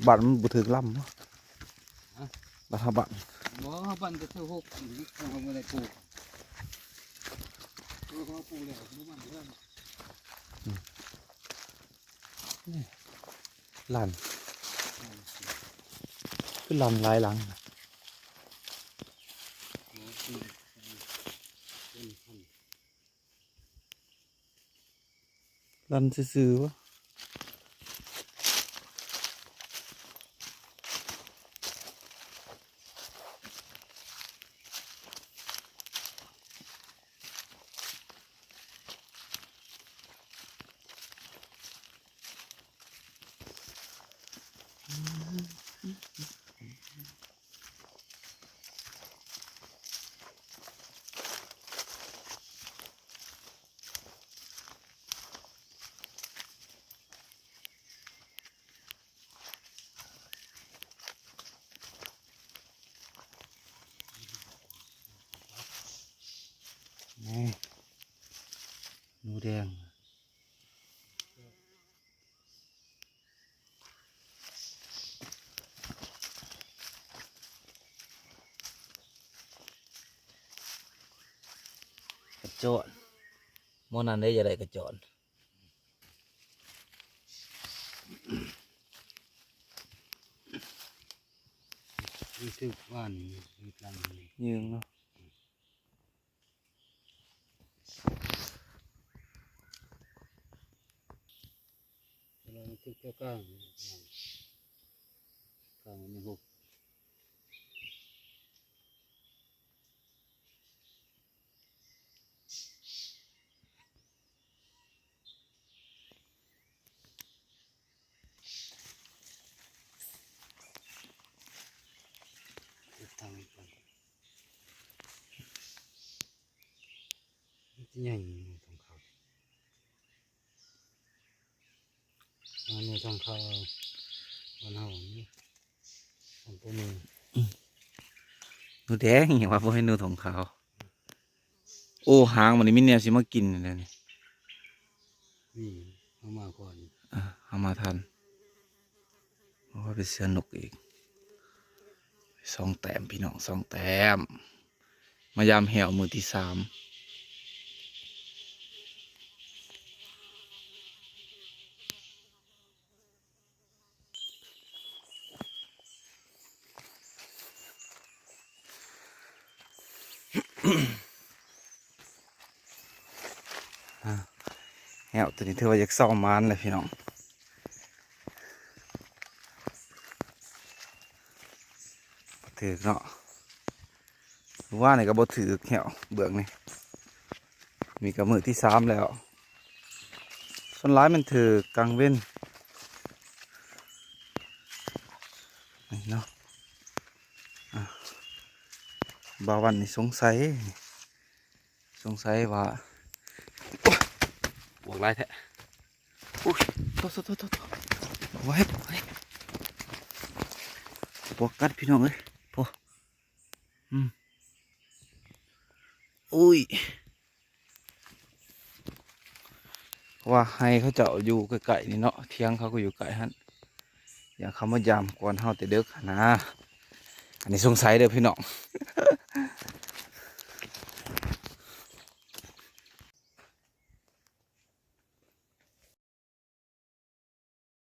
บ้านมันบุถึงลำเนาะบ้านบ้านบ่บ้านจะเท่าหกเราไม่ได้ปลูกเราปลูกแล้วไม่บ้านเรื่องลันคือลำลายหลังลันซื่อๆวะนี่หนูแดงกระโจนมอนันได้จะได้กระโจนรู้สึกว่านี่มีกลางเลย ยืงเนาะเราทึกก็กลางกลางมันหกทางไปใหญ่ทางเขาอันนี้ทางเขาบ้านเฮานี่ทางตัวนี้ หนูแดงอย่างว่าพวกให้หนูของเขาโอ้หางมันนี่มิเนี่ยสิมากินเลยนี่ นี่เอามาก่อน เอามาทันเพราะว่าเป็นเสือนกอีก2 แต้มพี่น้อง2 แต้มมายามแหวมือที่ 3แหวตัวนี้เธอว่าอยากซ่อมมันเลยพี่น้องถือเนาะว่าไหนก็บ่ถือแหวเบือกนี่มีกับมือที่ 3แล้วส่วนร้ายมันถือกลางเว้นนี่เนาะบาวันนี่สงสัยว่าบวกไรแท้อุ้ยโตไว้บวกกัดพี่น้องเลยพออุ้ยว่าให้เขาเจาะอยู่ไกลๆนี่เนาะเที่ยงเขาก็อยู่ไกลฮั่นอย่างคำว่ายามกวนเฮาแต่เด็กนะอันนี้สงสัยเด้อพี่น้อง